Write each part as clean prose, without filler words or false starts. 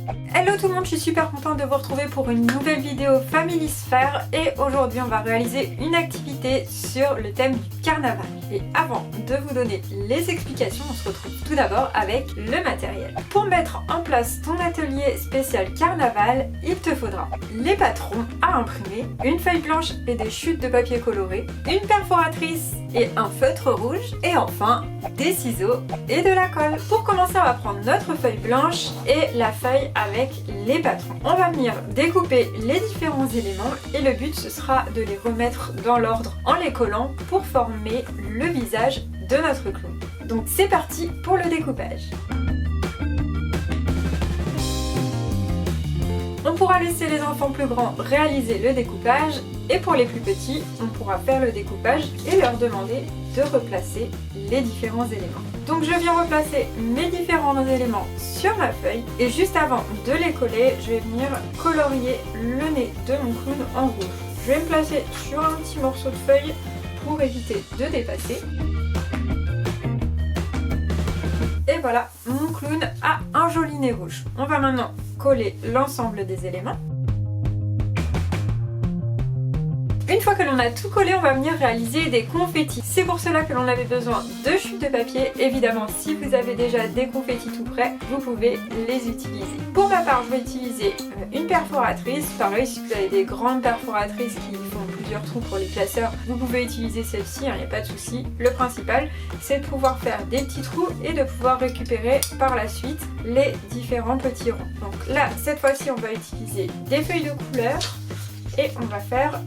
Hello tout le monde, je suis super contente de vous retrouver pour une nouvelle vidéo Family Sphere et aujourd'hui on va réaliser une activité sur le thème du carnaval. Et avant de vous donner les explications, on se retrouve tout d'abord avec le matériel. Pour mettre en place ton atelier spécial carnaval, il te faudra les patrons à imprimer, une feuille blanche et des chutes de papier coloré, une perforatrice et un feutre rouge et enfin des ciseaux et de la colle. Pour commencer, on va prendre notre feuille blanche et la feuille avec les patrons. On va venir découper les différents éléments et le but ce sera de les remettre dans l'ordre en les collant pour former le visage de notre clown. Donc c'est parti pour le découpage. On pourra laisser les enfants plus grands réaliser le découpage et pour les plus petits, on pourra faire le découpage et leur demander de replacer les différents éléments. Donc je viens replacer mes différents éléments sur ma feuille et juste avant de les coller, je vais venir colorier le nez de mon clown en rouge. Je vais me placer sur un petit morceau de feuille pour éviter de dépasser. Et voilà, mon clown a un joli nez rouge. On va maintenant coller l'ensemble des éléments. Une fois que l'on a tout collé, on va venir réaliser des confettis. C'est pour cela que l'on avait besoin de chutes de papier. Évidemment, si vous avez déjà des confettis tout prêts, vous pouvez les utiliser. Pour ma part, je vais utiliser une perforatrice. Pareil, si vous avez des grandes perforatrices qui font plusieurs trous pour les classeurs, vous pouvez utiliser celle-ci, il n'y a pas de souci. Le principal, c'est de pouvoir faire des petits trous et de pouvoir récupérer par la suite les différents petits ronds. Donc là, cette fois-ci, on va utiliser des feuilles de couleur et on va faire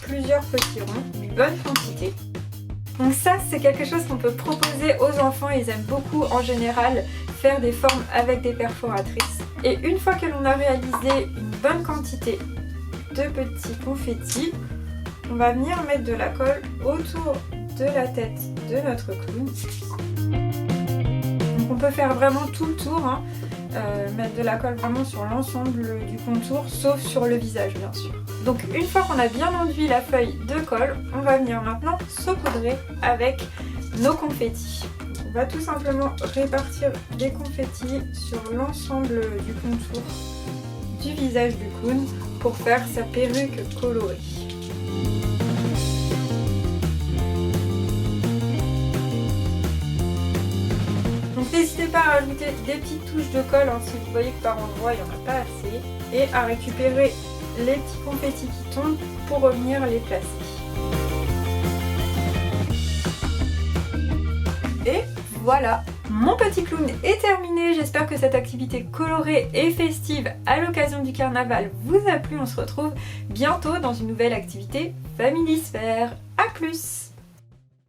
plusieurs petits ronds, une bonne quantité. Donc ça c'est quelque chose qu'on peut proposer aux enfants, ils aiment beaucoup en général faire des formes avec des perforatrices. Et une fois que l'on a réalisé une bonne quantité de petits confettis, on va venir mettre de la colle autour de la tête de notre clown. Donc on peut faire vraiment tout le tour, hein. Mettre de la colle vraiment sur l'ensemble du contour, sauf sur le visage bien sûr. Donc une fois qu'on a bien enduit la feuille de colle, on va venir maintenant saupoudrer avec nos confettis. On va tout simplement répartir des confettis sur l'ensemble du contour du visage du clown pour faire sa perruque colorée. Donc n'hésitez pas à rajouter des petites touches de colle, hein, si vous voyez que par endroit il n'y en a pas assez, et à récupérer les petits confettis qui tombent pour revenir les placer. Et voilà, mon petit clown est terminé. J'espère que cette activité colorée et festive à l'occasion du carnaval vous a plu. On se retrouve bientôt dans une nouvelle activité Family Sphere. A plus!